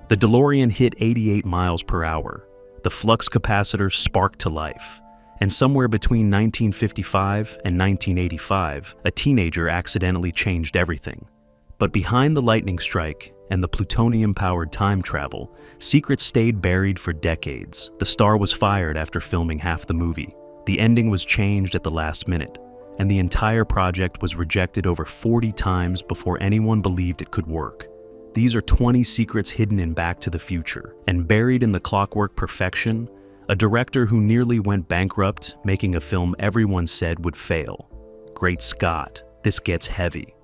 The DeLorean hit 88 miles per hour. The flux capacitor sparked to life. And somewhere between 1955 and 1985, a teenager accidentally changed everything. But behind the lightning strike and the plutonium-powered time travel, secrets stayed buried for decades. The star was fired after filming half the movie. The ending was changed at the last minute, and the entire project was rejected over 40 times before anyone believed it could work. These are 20 secrets hidden in Back to the Future, and buried in the clockwork perfection, a director who nearly went bankrupt making a film everyone said would fail. Great Scott, this gets heavy.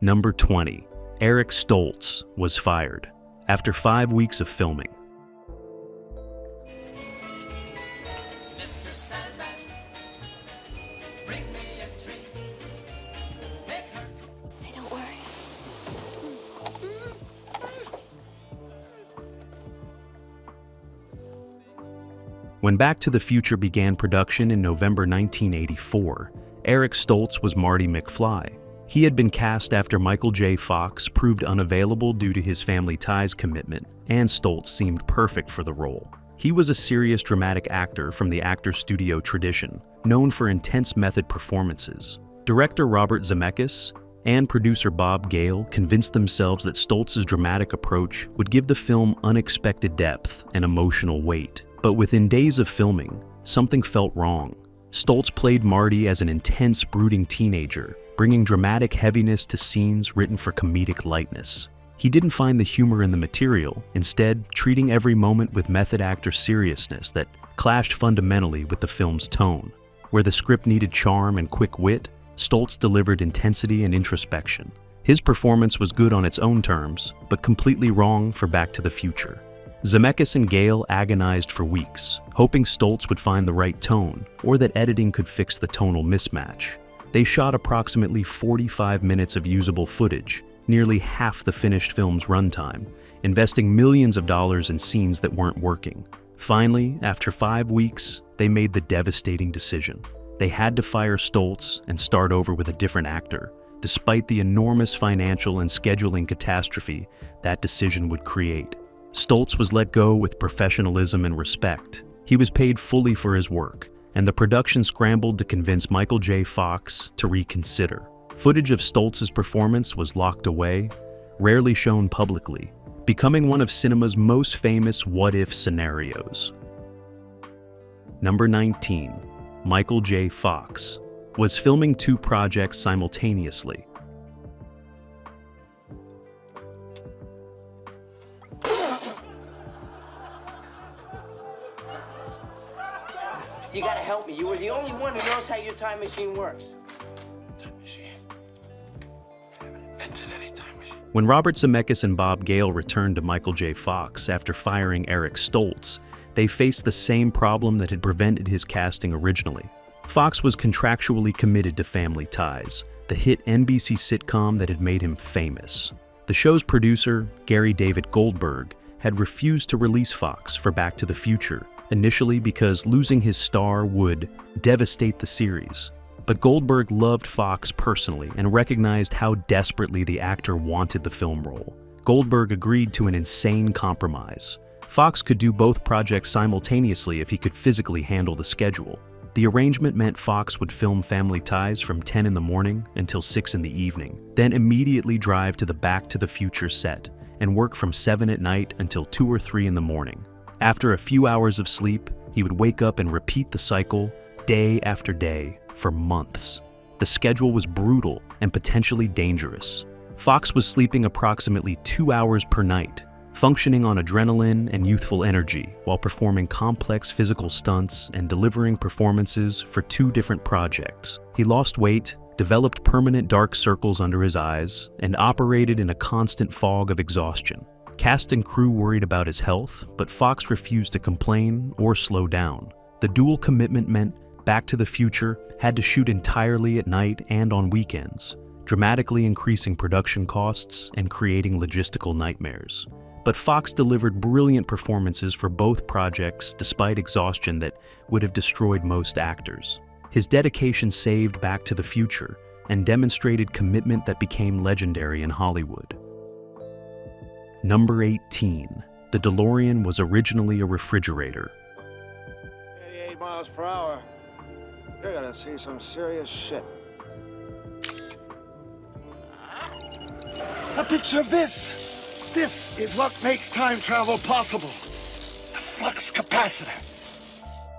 Number 20. Eric Stoltz was fired after 5 weeks of filming. When Back to the Future began production in November 1984, Eric Stoltz was Marty McFly. He had been cast after Michael J. Fox proved unavailable due to his Family Ties commitment, and Stoltz seemed perfect for the role. He was a serious dramatic actor from the actor studio tradition, known for intense method performances. Director Robert Zemeckis and producer Bob Gale convinced themselves that Stoltz's dramatic approach would give the film unexpected depth and emotional weight. But within days of filming, something felt wrong. Stoltz played Marty as an intense, brooding teenager, bringing dramatic heaviness to scenes written for comedic lightness. He didn't find the humor in the material, instead treating every moment with method actor seriousness that clashed fundamentally with the film's tone. Where the script needed charm and quick wit, Stoltz delivered intensity and introspection. His performance was good on its own terms, but completely wrong for Back to the Future. Zemeckis and Gale agonized for weeks, hoping Stoltz would find the right tone, or that editing could fix the tonal mismatch. They shot approximately 45 minutes of usable footage, nearly half the finished film's runtime, investing millions of dollars in scenes that weren't working. Finally, after 5 weeks, they made the devastating decision. They had to fire Stoltz and start over with a different actor, despite the enormous financial and scheduling catastrophe that decision would create. Stoltz was let go with professionalism and respect. He was paid fully for his work, and the production scrambled to convince Michael J. Fox to reconsider. Footage of Stoltz's performance was locked away, rarely shown publicly, becoming one of cinema's most famous what-if scenarios. Number 19. Michael J. Fox was filming 2 projects simultaneously. You gotta help me. You were the only one who knows how your time machine works. Time machine? I haven't invented any time machine. When Robert Zemeckis and Bob Gale returned to Michael J. Fox after firing Eric Stoltz, they faced the same problem that had prevented his casting originally. Fox was contractually committed to Family Ties, the hit NBC sitcom that had made him famous. The show's producer, Gary David Goldberg, had refused to release Fox for Back to the Future, initially because losing his star would devastate the series. But Goldberg loved Fox personally and recognized how desperately the actor wanted the film role. Goldberg agreed to an insane compromise. Fox could do both projects simultaneously if he could physically handle the schedule. The arrangement meant Fox would film Family Ties from 10 in the morning until 6 in the evening, then immediately drive to the Back to the Future set and work from 7 at night until 2 or 3 in the morning. After a few hours of sleep, he would wake up and repeat the cycle day after day for months. The schedule was brutal and potentially dangerous. Fox was sleeping approximately 2 hours per night, functioning on adrenaline and youthful energy while performing complex physical stunts and delivering performances for 2 different projects. He lost weight, developed permanent dark circles under his eyes, and operated in a constant fog of exhaustion. Cast and crew worried about his health, but Fox refused to complain or slow down. The dual commitment meant Back to the Future had to shoot entirely at night and on weekends, dramatically increasing production costs and creating logistical nightmares. But Fox delivered brilliant performances for both projects despite exhaustion that would have destroyed most actors. His dedication saved Back to the Future and demonstrated commitment that became legendary in Hollywood. Number 18. The DeLorean was originally a refrigerator. 88 miles per hour. You're gonna see some serious shit. A picture of this. This is what makes time travel possible. The flux capacitor.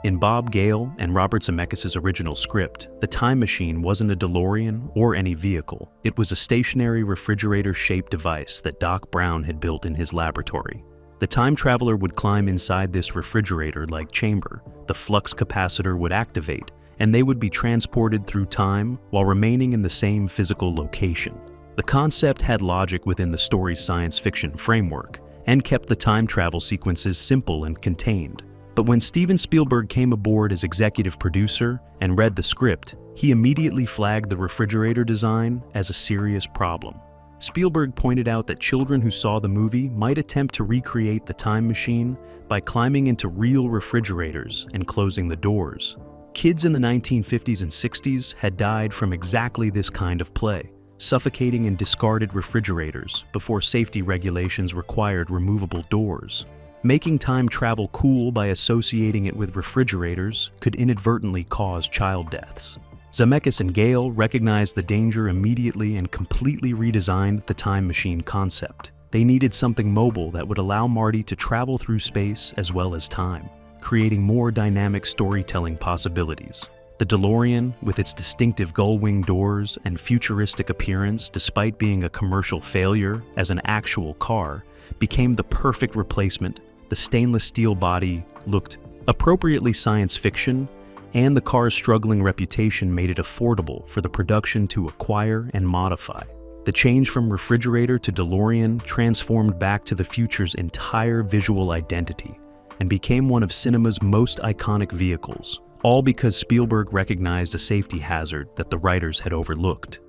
In Bob Gale and Robert Zemeckis' original script, the time machine wasn't a DeLorean or any vehicle. It was a stationary refrigerator-shaped device that Doc Brown had built in his laboratory. The time traveler would climb inside this refrigerator-like chamber, the flux capacitor would activate, and they would be transported through time while remaining in the same physical location. The concept had logic within the story's science fiction framework, and kept the time travel sequences simple and contained. But when Steven Spielberg came aboard as executive producer and read the script, he immediately flagged the refrigerator design as a serious problem. Spielberg pointed out that children who saw the movie might attempt to recreate the time machine by climbing into real refrigerators and closing the doors. Kids in the 1950s and 60s had died from exactly this kind of play, suffocating in discarded refrigerators before safety regulations required removable doors. Making time travel cool by associating it with refrigerators could inadvertently cause child deaths. Zemeckis and Gale recognized the danger immediately and completely redesigned the time machine concept. They needed something mobile that would allow Marty to travel through space as well as time, creating more dynamic storytelling possibilities. The DeLorean, with its distinctive gull-wing doors and futuristic appearance despite being a commercial failure as an actual car, became the perfect replacement. The stainless steel body looked appropriately science fiction, and the car's struggling reputation made it affordable for the production to acquire and modify. The change from refrigerator to DeLorean transformed Back to the Future's entire visual identity and became one of cinema's most iconic vehicles, all because Spielberg recognized a safety hazard that the writers had overlooked.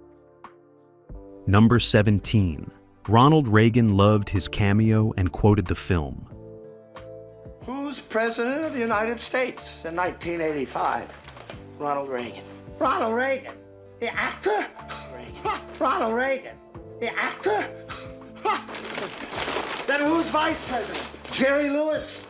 Number 17. Ronald Reagan loved his cameo and quoted the film. Who's president of the United States in 1985? Ronald Reagan. Ronald Reagan. The actor? Reagan. Ha, Ronald Reagan. The actor? Ha. Then who's vice president? Jerry Lewis?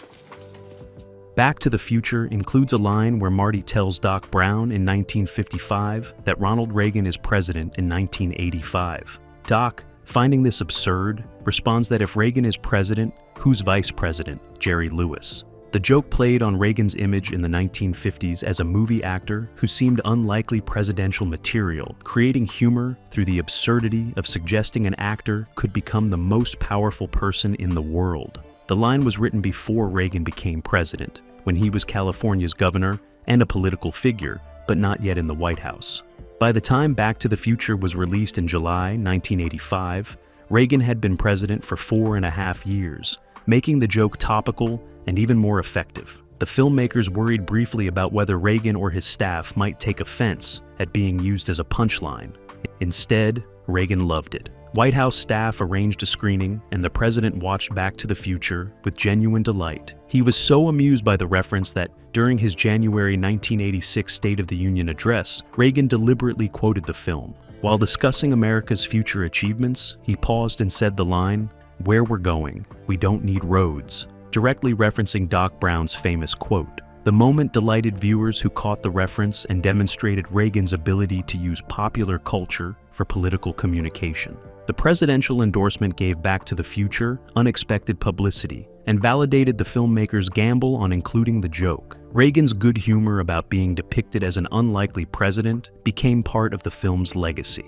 Back to the Future includes a line where Marty tells Doc Brown in 1955 that Ronald Reagan is president in 1985. Doc, finding this absurd, responds that if Reagan is president, who's vice president? Jerry Lewis. The joke played on Reagan's image in the 1950s as a movie actor who seemed unlikely presidential material, creating humor through the absurdity of suggesting an actor could become the most powerful person in the world. The line was written before Reagan became president, when he was California's governor and a political figure, but not yet in the White House. By the time Back to the Future was released in July 1985, Reagan had been president for 4.5 years, making the joke topical and even more effective. The filmmakers worried briefly about whether Reagan or his staff might take offense at being used as a punchline. Instead, Reagan loved it. White House staff arranged a screening, and the president watched Back to the Future with genuine delight. He was so amused by the reference that, during his January 1986 State of the Union address, Reagan deliberately quoted the film. While discussing America's future achievements, he paused and said the line, "Where we're going, we don't need roads," directly referencing Doc Brown's famous quote. The moment delighted viewers who caught the reference and demonstrated Reagan's ability to use popular culture for political communication. The presidential endorsement gave Back to the Future unexpected publicity and validated the filmmaker's gamble on including the joke. Reagan's good humor about being depicted as an unlikely president became part of the film's legacy.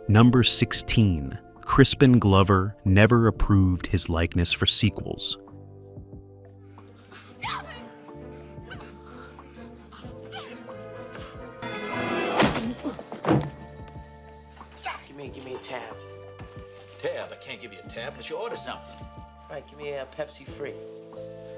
Number 16. Crispin Glover never approved his likeness for sequels. Give me a tab. Tab? I can't give you a tab unless you order something. Right, give me a Pepsi free.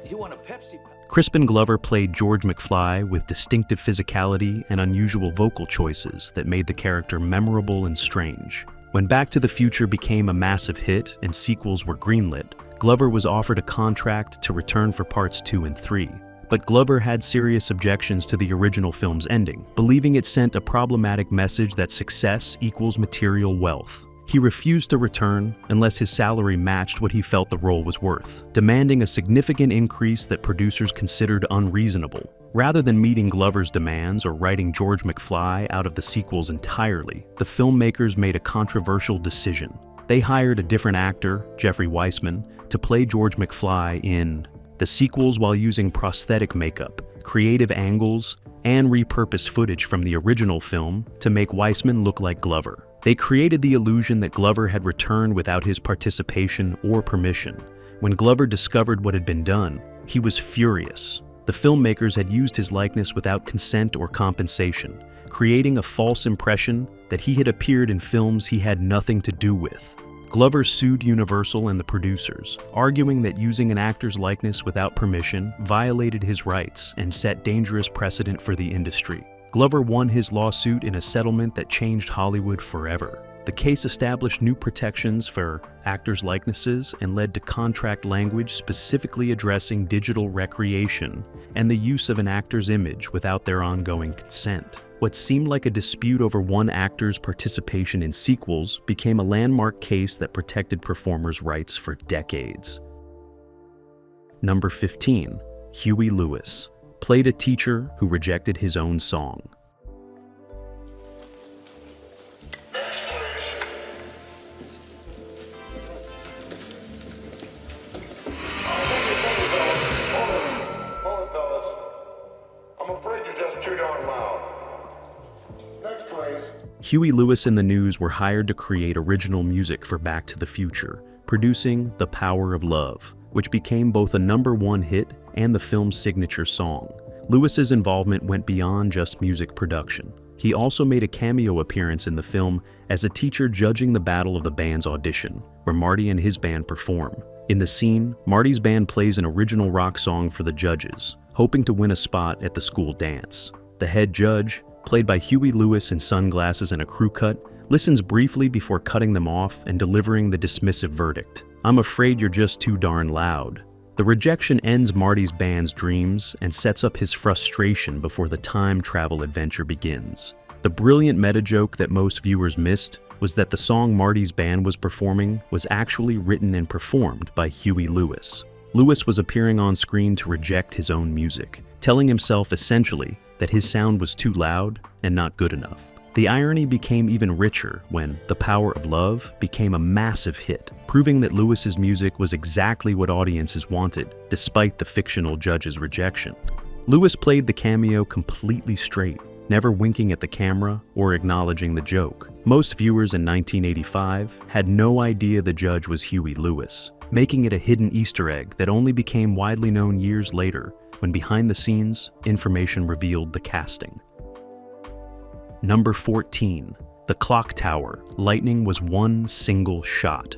You want a Pepsi? Crispin Glover played George McFly with distinctive physicality and unusual vocal choices that made the character memorable and strange. When Back to the Future became a massive hit and sequels were greenlit, Glover was offered a contract to return for parts 2 and 3. But Glover had serious objections to the original film's ending, believing it sent a problematic message that success equals material wealth. He refused to return unless his salary matched what he felt the role was worth, demanding a significant increase that producers considered unreasonable. Rather than meeting Glover's demands or writing George McFly out of the sequels entirely, the filmmakers made a controversial decision. They hired a different actor, Jeffrey Weissman, to play George McFly in the sequels while using prosthetic makeup, creative angles, and repurposed footage from the original film to make Weissman look like Glover. They created the illusion that Glover had returned without his participation or permission. When Glover discovered what had been done, he was furious. The filmmakers had used his likeness without consent or compensation, creating a false impression that he had appeared in films he had nothing to do with. Glover sued Universal and the producers, arguing that using an actor's likeness without permission violated his rights and set dangerous precedent for the industry. Glover won his lawsuit in a settlement that changed Hollywood forever. The case established new protections for actors' likenesses and led to contract language specifically addressing digital recreation and the use of an actor's image without their ongoing consent. What seemed like a dispute over one actor's participation in sequels became a landmark case that protected performers' rights for decades. Number 15. Huey Lewis played a teacher who rejected his own song. Huey Lewis and the News were hired to create original music for Back to the Future, producing The Power of Love, which became both a #1 hit and the film's signature song. Lewis's involvement went beyond just music production. He also made a cameo appearance in the film as a teacher judging the Battle of the Bands audition, where Marty and his band perform. In the scene, Marty's band plays an original rock song for the judges, hoping to win a spot at the school dance. The head judge, played by Huey Lewis in sunglasses and a crew cut, listens briefly before cutting them off and delivering the dismissive verdict. "I'm afraid you're just too darn loud." The rejection ends Marty's band's dreams and sets up his frustration before the time travel adventure begins. The brilliant meta-joke that most viewers missed was that the song Marty's band was performing was actually written and performed by Huey Lewis. Lewis was appearing on screen to reject his own music, telling himself essentially that his sound was too loud and not good enough. The irony became even richer when The Power of Love became a massive hit, proving that Lewis's music was exactly what audiences wanted, despite the fictional judge's rejection. Lewis played the cameo completely straight, never winking at the camera or acknowledging the joke. Most viewers in 1985 had no idea the judge was Huey Lewis, making it a hidden Easter egg that only became widely known years later when behind the scenes, information revealed the casting. Number 14. The Clock Tower. Lightning was one single shot.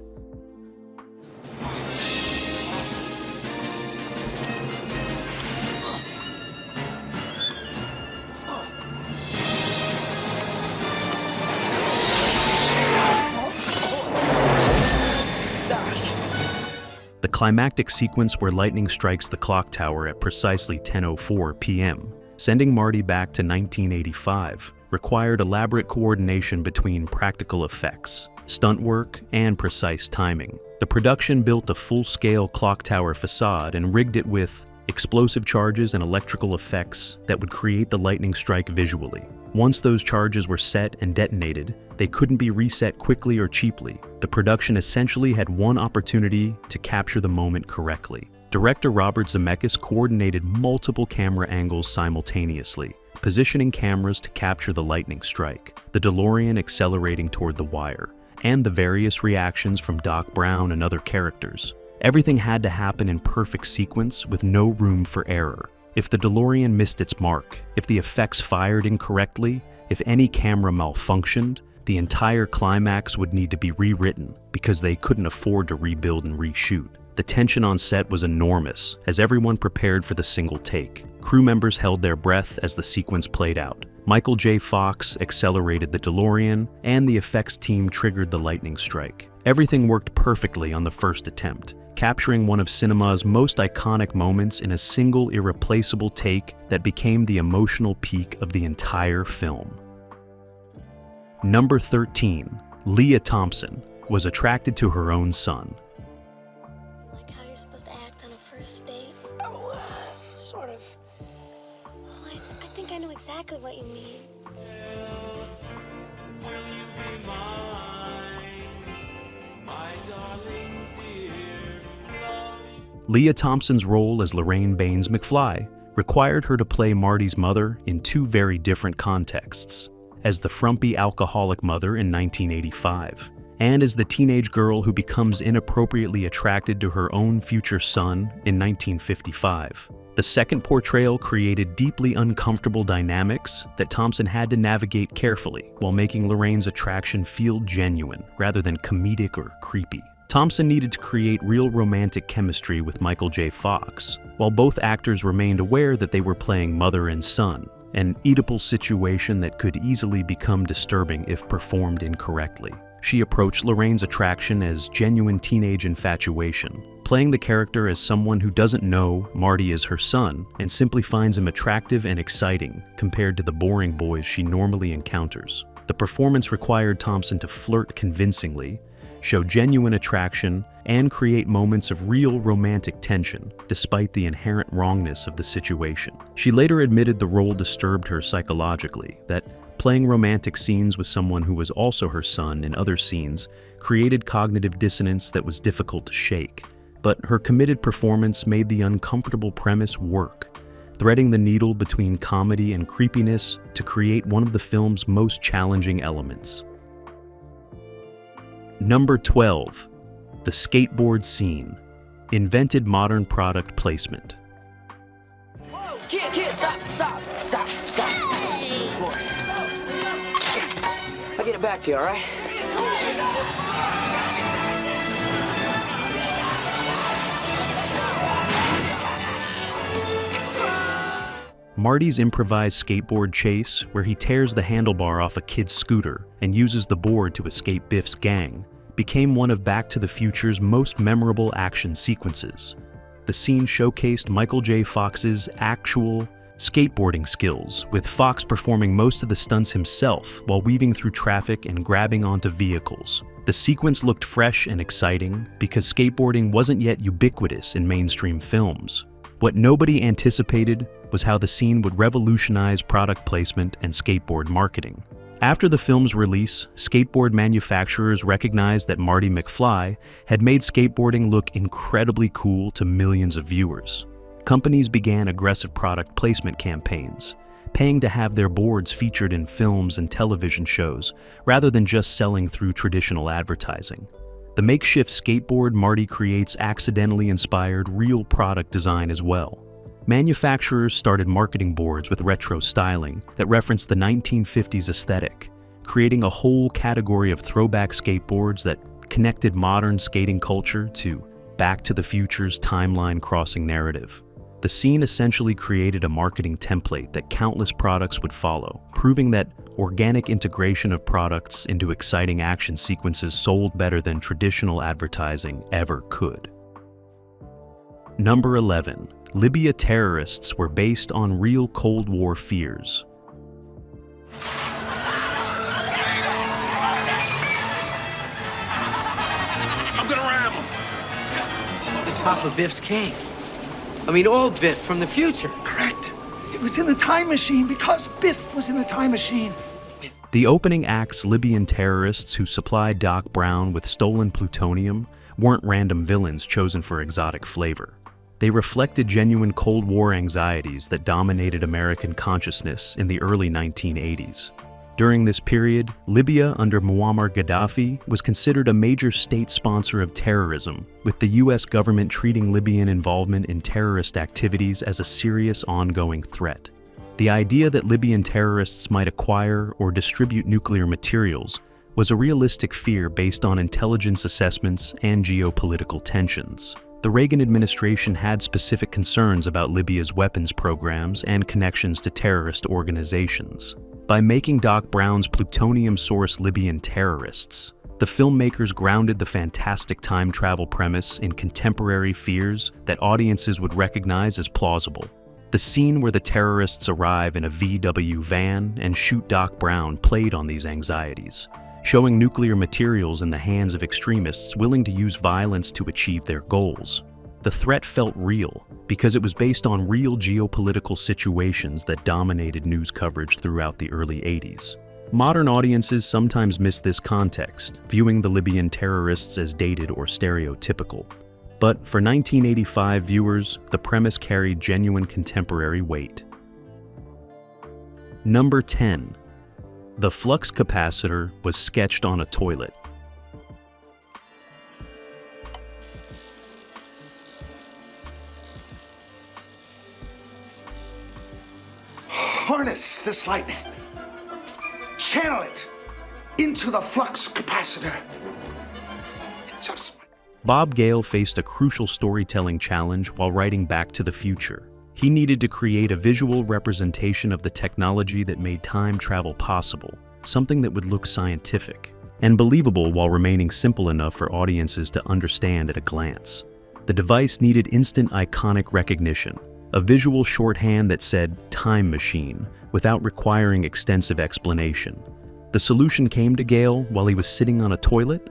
The climactic sequence where lightning strikes the clock tower at precisely 10:04 p.m., sending Marty back to 1985, required elaborate coordination between practical effects, stunt work, and precise timing. The production built a full-scale clock tower facade and rigged it with explosive charges and electrical effects that would create the lightning strike visually. Once those charges were set and detonated, they couldn't be reset quickly or cheaply. The production essentially had one opportunity to capture the moment correctly. Director Robert Zemeckis coordinated multiple camera angles simultaneously, positioning cameras to capture the lightning strike, the DeLorean accelerating toward the wire, and the various reactions from Doc Brown and other characters. Everything had to happen in perfect sequence with no room for error. If the DeLorean missed its mark, if the effects fired incorrectly, if any camera malfunctioned, the entire climax would need to be rewritten because they couldn't afford to rebuild and reshoot. The tension on set was enormous as everyone prepared for the single take. Crew members held their breath as the sequence played out. Michael J. Fox accelerated the DeLorean, and the effects team triggered the lightning strike. Everything worked perfectly on the first attempt, capturing one of cinema's most iconic moments in a single irreplaceable take that became the emotional peak of the entire film. Number 13. Leah Thompson was attracted to her own son. Like how you're supposed to act on a first date? Oh, sort of. Oh, I think I know exactly what you mean. Leah Thompson's role as Lorraine Baines McFly required her to play Marty's mother in two very different contexts, as the frumpy alcoholic mother in 1985, and as the teenage girl who becomes inappropriately attracted to her own future son in 1955. The second portrayal created deeply uncomfortable dynamics that Thompson had to navigate carefully while making Lorraine's attraction feel genuine rather than comedic or creepy. Thompson needed to create real romantic chemistry with Michael J. Fox, while both actors remained aware that they were playing mother and son, an Oedipal situation that could easily become disturbing if performed incorrectly. She approached Lorraine's attraction as genuine teenage infatuation, playing the character as someone who doesn't know Marty is her son and simply finds him attractive and exciting compared to the boring boys she normally encounters. The performance required Thompson to flirt convincingly, show genuine attraction, and create moments of real romantic tension, despite the inherent wrongness of the situation. She later admitted the role disturbed her psychologically, that playing romantic scenes with someone who was also her son in other scenes created cognitive dissonance that was difficult to shake. But her committed performance made the uncomfortable premise work, threading the needle between comedy and creepiness to create one of the film's most challenging elements. Number 12. The skateboard scene. Invented modern product placement. Whoa, kid, stop. Boy. I'll get it back to you, all right? Marty's improvised skateboard chase, where he tears the handlebar off a kid's scooter and uses the board to escape Biff's gang, became one of Back to the Future's most memorable action sequences. The scene showcased Michael J. Fox's actual skateboarding skills, with Fox performing most of the stunts himself while weaving through traffic and grabbing onto vehicles. The sequence looked fresh and exciting because skateboarding wasn't yet ubiquitous in mainstream films. What nobody anticipated was how the scene would revolutionize product placement and skateboard marketing. After the film's release, skateboard manufacturers recognized that Marty McFly had made skateboarding look incredibly cool to millions of viewers. Companies began aggressive product placement campaigns, paying to have their boards featured in films and television shows rather than just selling through traditional advertising. The makeshift skateboard Marty creates accidentally inspired real product design as well. Manufacturers started marketing boards with retro styling that referenced the 1950s aesthetic, creating a whole category of throwback skateboards that connected modern skating culture to Back to the Future's timeline-crossing narrative. The scene essentially created a marketing template that countless products would follow, proving that organic integration of products into exciting action sequences sold better than traditional advertising ever could. Number 11. Libya terrorists were based on real Cold War fears. I'm gonna ram him. The top of Biff's cane. I mean, old Biff from the future. Correct. It was in the time machine because Biff was in the time machine. The opening act's Libyan terrorists who supplied Doc Brown with stolen plutonium weren't random villains chosen for exotic flavor. They reflected genuine Cold War anxieties that dominated American consciousness in the early 1980s. During this period, Libya under Muammar Gaddafi was considered a major state sponsor of terrorism, with the US government treating Libyan involvement in terrorist activities as a serious ongoing threat. The idea that Libyan terrorists might acquire or distribute nuclear materials was a realistic fear based on intelligence assessments and geopolitical tensions. The Reagan administration had specific concerns about Libya's weapons programs and connections to terrorist organizations. By making Doc Brown's plutonium-source Libyan terrorists, the filmmakers grounded the fantastic time travel premise in contemporary fears that audiences would recognize as plausible. The scene where the terrorists arrive in a VW van and shoot Doc Brown played on these anxieties, showing nuclear materials in the hands of extremists willing to use violence to achieve their goals. The threat felt real because it was based on real geopolitical situations that dominated news coverage throughout the early 80s. Modern audiences sometimes miss this context, viewing the Libyan terrorists as dated or stereotypical. But for 1985 viewers, the premise carried genuine contemporary weight. Number 10. The flux capacitor was sketched on a toilet. Harness this lightning. Channel it into the flux capacitor. Just Bob Gale faced a crucial storytelling challenge while writing Back to the Future. He needed to create a visual representation of the technology that made time travel possible, something that would look scientific and believable while remaining simple enough for audiences to understand at a glance. The device needed instant iconic recognition, a visual shorthand that said "time machine" without requiring extensive explanation. The solution came to Gale while he was sitting on a toilet,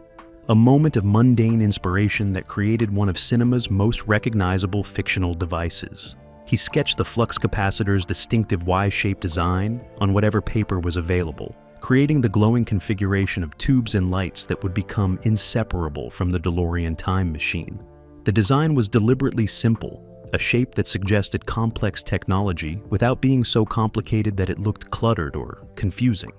a moment of mundane inspiration that created one of cinema's most recognizable fictional devices. He sketched the flux capacitor's distinctive Y-shaped design on whatever paper was available, creating the glowing configuration of tubes and lights that would become inseparable from the DeLorean time machine. The design was deliberately simple, a shape that suggested complex technology without being so complicated that it looked cluttered or confusing.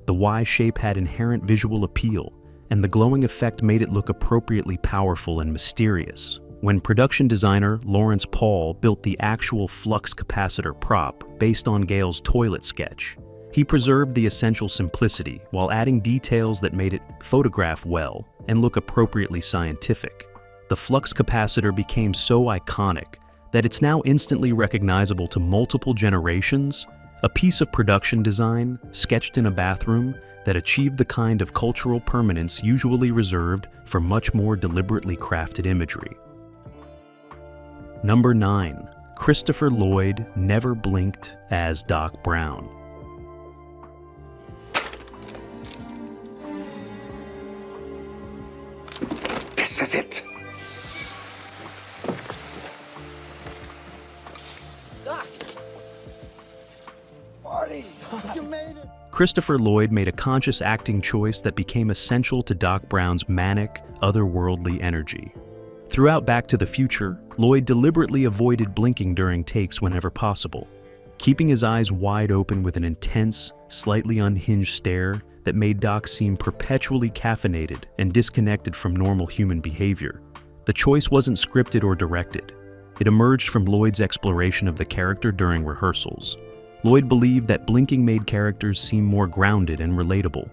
The Y shape had inherent visual appeal, and the glowing effect made it look appropriately powerful and mysterious. When production designer Lawrence Paul built the actual flux capacitor prop based on Gale's toilet sketch, he preserved the essential simplicity while adding details that made it photograph well and look appropriately scientific. The flux capacitor became so iconic that it's now instantly recognizable to multiple generations, a piece of production design sketched in a bathroom that achieved the kind of cultural permanence usually reserved for much more deliberately crafted imagery. Number 9. Christopher Lloyd never blinked as Doc Brown. This is it. Marty, you made it. Christopher Lloyd made a conscious acting choice that became essential to Doc Brown's manic, otherworldly energy. Throughout Back to the Future, Lloyd deliberately avoided blinking during takes whenever possible, keeping his eyes wide open with an intense, slightly unhinged stare that made Doc seem perpetually caffeinated and disconnected from normal human behavior. The choice wasn't scripted or directed. It emerged from Lloyd's exploration of the character during rehearsals. Lloyd believed that blinking made characters seem more grounded and relatable,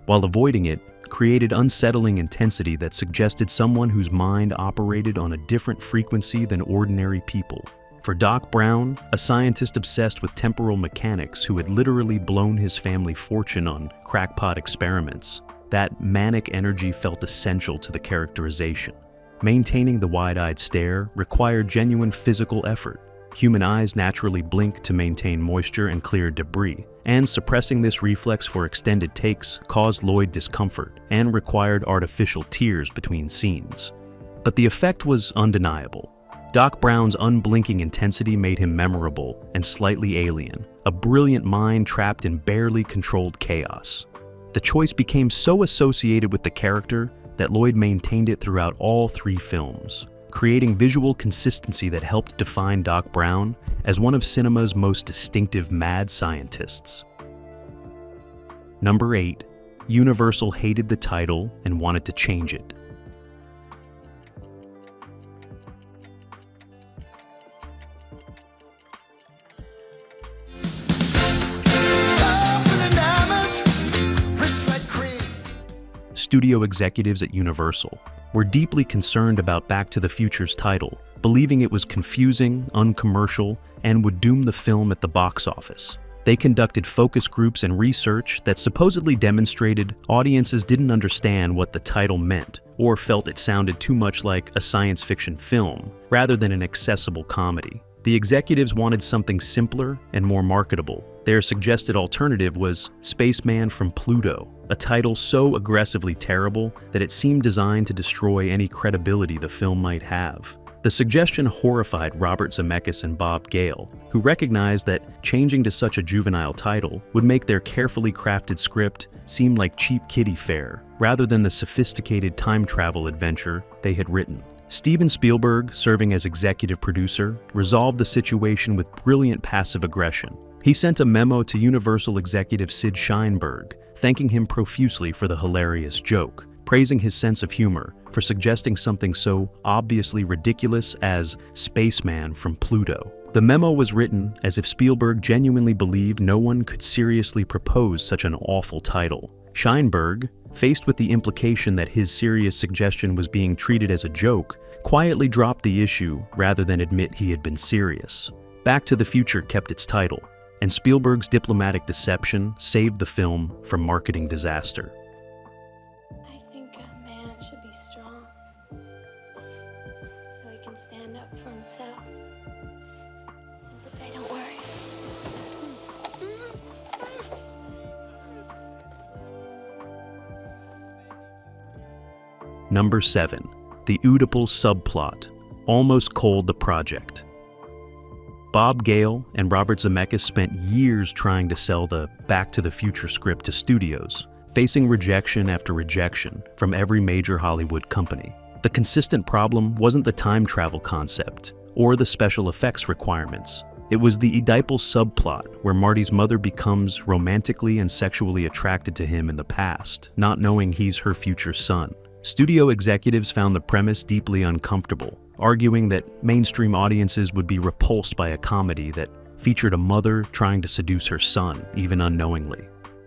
while avoiding it created unsettling intensity that suggested someone whose mind operated on a different frequency than ordinary people. For Doc Brown, a scientist obsessed with temporal mechanics who had literally blown his family fortune on crackpot experiments, that manic energy felt essential to the characterization. Maintaining the wide-eyed stare required genuine physical effort. Human eyes naturally blink to maintain moisture and clear debris, and suppressing this reflex for extended takes caused Lloyd discomfort and required artificial tears between scenes. But the effect was undeniable. Doc Brown's unblinking intensity made him memorable and slightly alien, a brilliant mind trapped in barely controlled chaos. The choice became so associated with the character that Lloyd maintained it throughout all 3 films, creating visual consistency that helped define Doc Brown as one of cinema's most distinctive mad scientists. Number 8. Universal hated the title and wanted to change it. Studio executives at Universal were deeply concerned about Back to the Future's title, believing it was confusing, uncommercial, and would doom the film at the box office. They conducted focus groups and research that supposedly demonstrated audiences didn't understand what the title meant or felt it sounded too much like a science fiction film rather than an accessible comedy. The executives wanted something simpler and more marketable. Their suggested alternative was Spaceman from Pluto, a title so aggressively terrible that it seemed designed to destroy any credibility the film might have. The suggestion horrified Robert Zemeckis and Bob Gale, who recognized that changing to such a juvenile title would make their carefully crafted script seem like cheap kiddie fare, rather than the sophisticated time travel adventure they had written. Steven Spielberg, serving as executive producer, resolved the situation with brilliant passive aggression. He sent a memo to Universal executive Sid Sheinberg, thanking him profusely for the hilarious joke, praising his sense of humor for suggesting something so obviously ridiculous as Spaceman from Pluto. The memo was written as if Spielberg genuinely believed no one could seriously propose such an awful title. Sheinberg, faced with the implication that his serious suggestion was being treated as a joke, quietly dropped the issue rather than admit he had been serious. Back to the Future kept its title, and Spielberg's diplomatic deception saved the film from marketing disaster. I think a man should be strong so he can stand up for himself. But don't worry. Number 7. The Oedipal Subplot, almost called the project. Bob Gale and Robert Zemeckis spent years trying to sell the Back to the Future script to studios, facing rejection after rejection from every major Hollywood company. The consistent problem wasn't the time travel concept or the special effects requirements. It was the Oedipal subplot where Marty's mother becomes romantically and sexually attracted to him in the past, not knowing he's her future son. Studio executives found the premise deeply uncomfortable, arguing that mainstream audiences would be repulsed by a comedy that featured a mother trying to seduce her son, even unknowingly.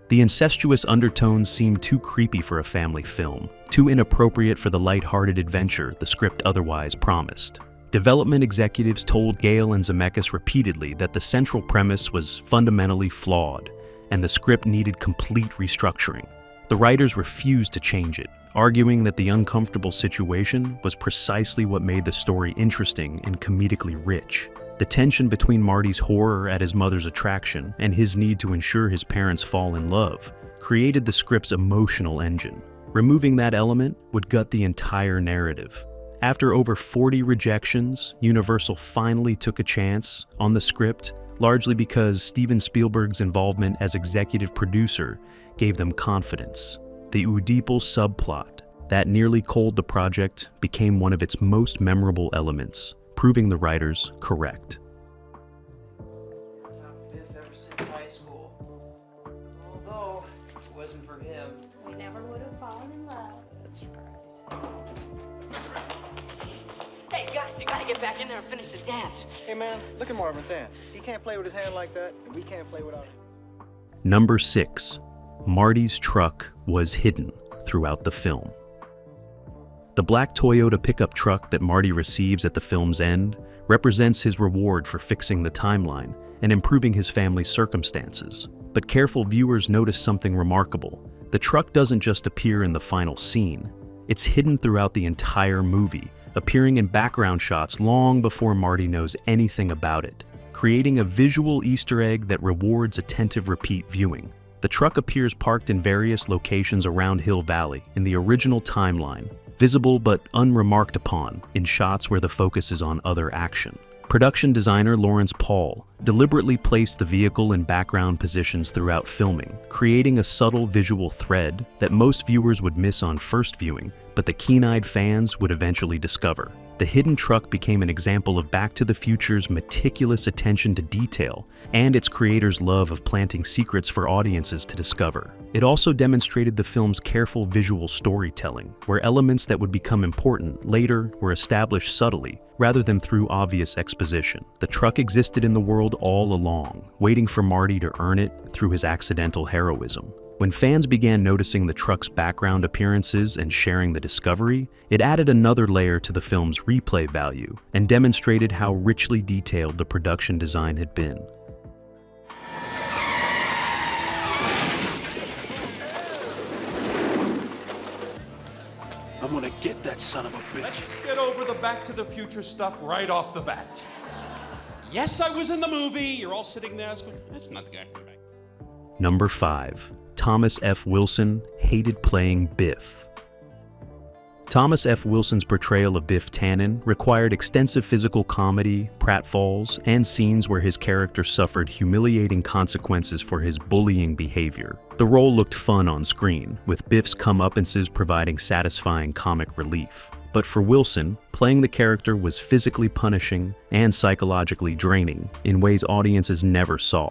The incestuous undertones seemed too creepy for a family film, too inappropriate for the light-hearted adventure the script otherwise promised. Development executives told Gale and Zemeckis repeatedly that the central premise was fundamentally flawed, and the script needed complete restructuring. The writers refused to change it, arguing that the uncomfortable situation was precisely what made the story interesting and comedically rich. The tension between Marty's horror at his mother's attraction and his need to ensure his parents fall in love created the script's emotional engine. Removing that element would gut the entire narrative. After over 40 rejections, Universal finally took a chance on the script, largely because Steven Spielberg's involvement as executive producer gave them confidence. The Oedipal subplot that nearly culled the project became one of its most memorable elements, proving the writers correct. Top fifth ever since high school. Although, if it wasn't for him, We never would have fallen in love. that's right. Hey guys, you gotta get back in there and finish the dance. Hey man, look at Marvin's hand. He can't play with his hand like that, and we can't play without him. Number 6. Marty's truck was hidden throughout the film. The black Toyota pickup truck that Marty receives at the film's end represents his reward for fixing the timeline and improving his family's circumstances. But careful viewers notice something remarkable. The truck doesn't just appear in the final scene. It's hidden throughout the entire movie, appearing in background shots long before Marty knows anything about it, creating a visual Easter egg that rewards attentive repeat viewing. The truck appears parked in various locations around Hill Valley in the original timeline, visible but unremarked upon in shots where the focus is on other action. Production designer Lawrence Paul deliberately placed the vehicle in background positions throughout filming, creating a subtle visual thread that most viewers would miss on first viewing, but the keen-eyed fans would eventually discover. The hidden truck became an example of Back to the Future's meticulous attention to detail and its creator's love of planting secrets for audiences to discover. It also demonstrated the film's careful visual storytelling, where elements that would become important later were established subtly rather than through obvious exposition. The truck existed in the world all along, waiting for Marty to earn it through his accidental heroism. When fans began noticing the truck's background appearances and sharing the discovery, it added another layer to the film's replay value and demonstrated how richly detailed the production design had been. I'm gonna get that son of a bitch. Let's get over the Back to the Future stuff right off the bat. Yes, I was in the movie. You're all sitting there. That's not the guy from back. Number 5. Thomas F. Wilson hated playing Biff. Thomas F. Wilson's portrayal of Biff Tannen required extensive physical comedy, pratfalls, and scenes where his character suffered humiliating consequences for his bullying behavior. The role looked fun on screen, with Biff's comeuppances providing satisfying comic relief. But for Wilson, playing the character was physically punishing and psychologically draining in ways audiences never saw.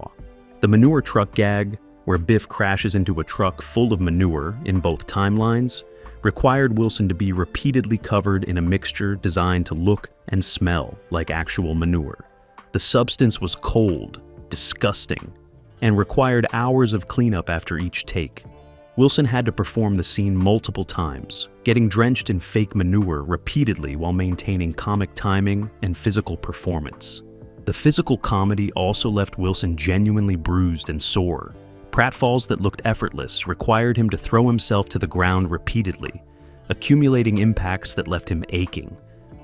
The manure truck gag, where Biff crashes into a truck full of manure in both timelines, required Wilson to be repeatedly covered in a mixture designed to look and smell like actual manure. The substance was cold, disgusting, and required hours of cleanup after each take. Wilson had to perform the scene multiple times, getting drenched in fake manure repeatedly while maintaining comic timing and physical performance. The physical comedy also left Wilson genuinely bruised and sore. Pratfalls that looked effortless required him to throw himself to the ground repeatedly, accumulating impacts that left him aching.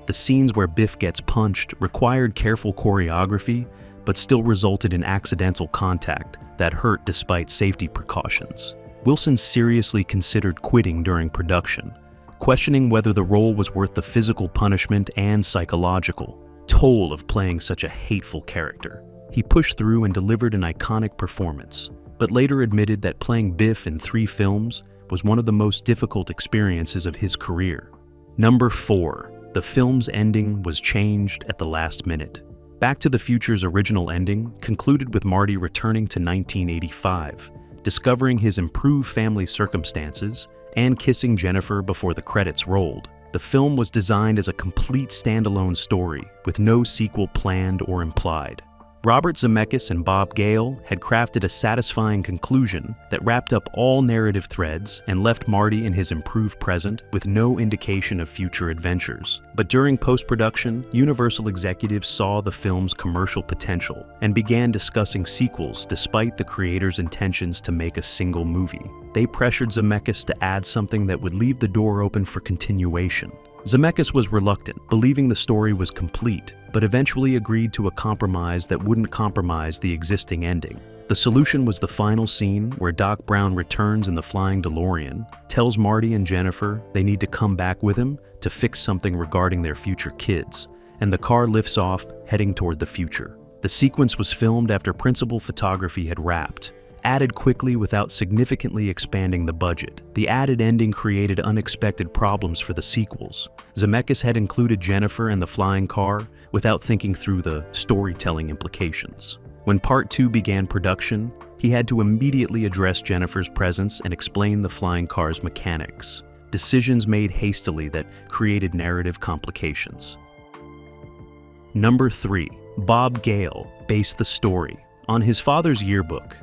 The scenes where Biff gets punched required careful choreography, but still resulted in accidental contact that hurt despite safety precautions. Wilson seriously considered quitting during production, questioning whether the role was worth the physical punishment and psychological toll of playing such a hateful character. He pushed through and delivered an iconic performance, but later admitted that playing Biff in 3 films was one of the most difficult experiences of his career. Number 4. The film's ending was changed at the last minute. Back to the Future's original ending concluded with Marty returning to 1985, discovering his improved family circumstances, and kissing Jennifer before the credits rolled. The film was designed as a complete standalone story, with no sequel planned or implied. Robert Zemeckis and Bob Gale had crafted a satisfying conclusion that wrapped up all narrative threads and left Marty in his improved present with no indication of future adventures. But during post-production, Universal executives saw the film's commercial potential and began discussing sequels despite the creator's intentions to make a single movie. They pressured Zemeckis to add something that would leave the door open for continuation. Zemeckis was reluctant, believing the story was complete, but eventually agreed to a compromise that wouldn't compromise the existing ending. The solution was the final scene where Doc Brown returns in the flying DeLorean, tells Marty and Jennifer they need to come back with him to fix something regarding their future kids, and the car lifts off, heading toward the future. The sequence was filmed after principal photography had wrapped, added quickly without significantly expanding the budget. The added ending created unexpected problems for the sequels. Zemeckis had included Jennifer and the flying car without thinking through the storytelling implications. When Part 2 began production, he had to immediately address Jennifer's presence and explain the flying car's mechanics. Decisions made hastily that created narrative complications. Number 3. Bob Gale based the story on his father's yearbook.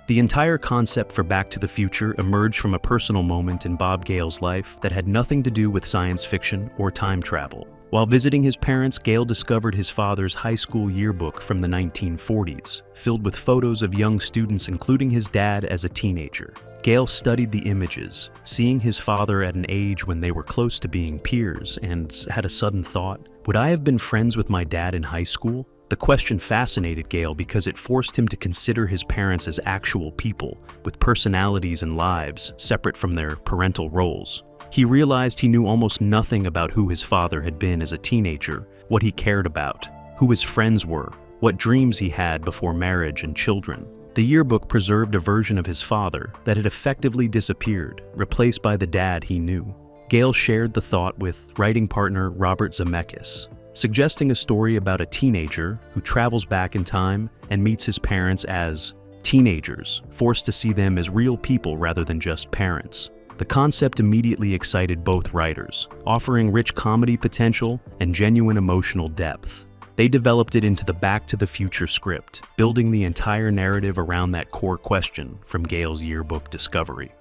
The entire concept for Back to the Future emerged from a personal moment in Bob Gale's life that had nothing to do with science fiction or time travel. While visiting his parents, Gale discovered his father's high school yearbook from the 1940s, filled with photos of young students including his dad as a teenager. Gale studied the images, seeing his father at an age when they were close to being peers, and had a sudden thought, would I have been friends with my dad in high school? The question fascinated Gale because it forced him to consider his parents as actual people, with personalities and lives separate from their parental roles. He realized he knew almost nothing about who his father had been as a teenager, what he cared about, who his friends were, what dreams he had before marriage and children. The yearbook preserved a version of his father that had effectively disappeared, replaced by the dad he knew. Gale shared the thought with writing partner Robert Zemeckis, suggesting a story about a teenager who travels back in time and meets his parents as teenagers, forced to see them as real people rather than just parents. The concept immediately excited both writers, offering rich comedy potential and genuine emotional depth. They developed it into the Back to the Future script, building the entire narrative around that core question from Gale's yearbook discovery.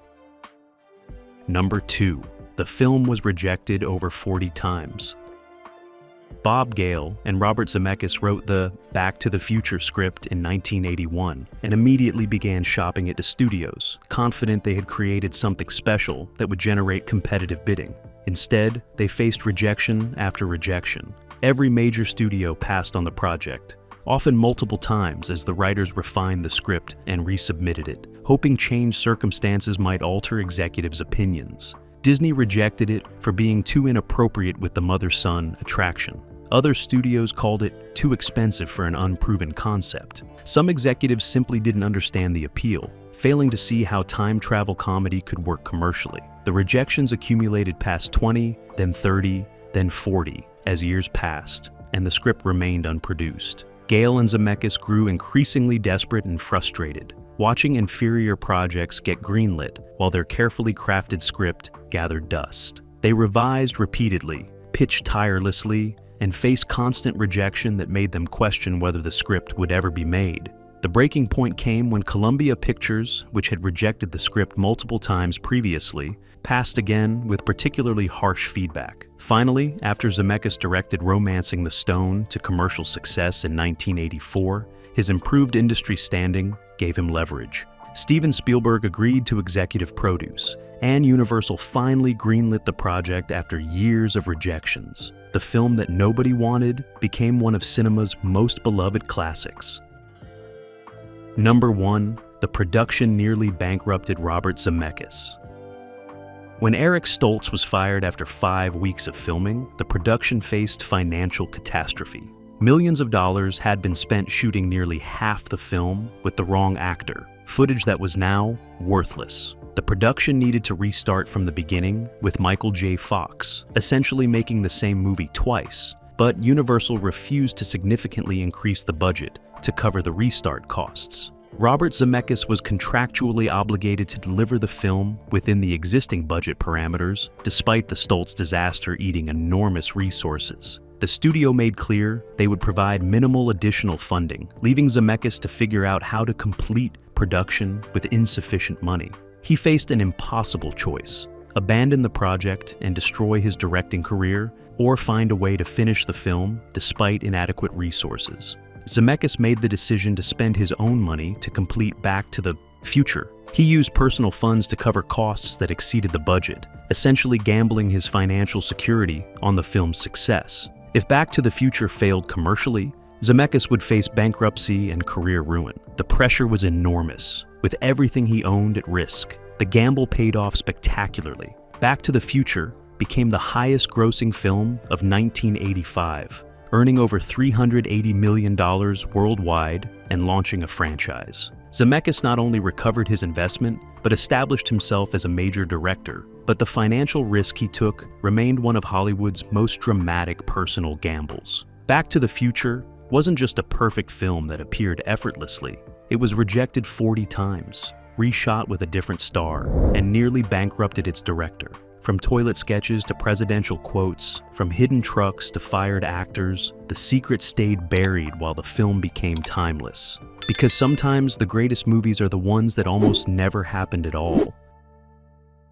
Number 2. The film was rejected over 40 times. Bob Gale and Robert Zemeckis wrote the Back to the Future script in 1981 and immediately began shopping it to studios, confident they had created something special that would generate competitive bidding. Instead, they faced rejection after rejection. Every major studio passed on the project, often multiple times as the writers refined the script and resubmitted it, hoping changed circumstances might alter executives' opinions. Disney rejected it for being too inappropriate with the mother-son attraction. Other studios called it too expensive for an unproven concept. Some executives simply didn't understand the appeal, failing to see how time travel comedy could work commercially. The rejections accumulated past 20, then 30, then 40 as years passed, and the script remained unproduced. Gale and Zemeckis grew increasingly desperate and frustrated, watching inferior projects get greenlit while their carefully crafted script gathered dust. They revised repeatedly, pitched tirelessly, and faced constant rejection that made them question whether the script would ever be made. The breaking point came when Columbia Pictures, which had rejected the script multiple times previously, passed again with particularly harsh feedback. Finally, after Zemeckis directed Romancing the Stone to commercial success in 1984, his improved industry standing gave him leverage. Steven Spielberg agreed to executive produce, and Universal finally greenlit the project after years of rejections. The film that nobody wanted became one of cinema's most beloved classics. Number 1. The production nearly bankrupted Robert Zemeckis. When Eric Stoltz was fired after 5 weeks of filming, the production faced financial catastrophe. Millions of dollars had been spent shooting nearly half the film with the wrong actor, footage that was now worthless. The production needed to restart from the beginning with Michael J. Fox, essentially making the same movie twice, but Universal refused to significantly increase the budget to cover the restart costs. Robert Zemeckis was contractually obligated to deliver the film within the existing budget parameters, despite the Stoltz disaster eating enormous resources. The studio made clear they would provide minimal additional funding, leaving Zemeckis to figure out how to complete production with insufficient money. He faced an impossible choice: abandon the project and destroy his directing career, or find a way to finish the film despite inadequate resources. Zemeckis made the decision to spend his own money to complete Back to the Future. He used personal funds to cover costs that exceeded the budget, essentially gambling his financial security on the film's success. If Back to the Future failed commercially, Zemeckis would face bankruptcy and career ruin. The pressure was enormous, with everything he owned at risk. The gamble paid off spectacularly. Back to the Future became the highest-grossing film of 1985, earning over $380 million worldwide and launching a franchise. Zemeckis not only recovered his investment, but established himself as a major director. But the financial risk he took remained one of Hollywood's most dramatic personal gambles. Back to the Future wasn't just a perfect film that appeared effortlessly. It was rejected 40 times, reshot with a different star, and nearly bankrupted its director. From toilet sketches to presidential quotes, from hidden trucks to fired actors, the secret stayed buried while the film became timeless. Because sometimes the greatest movies are the ones that almost never happened at all.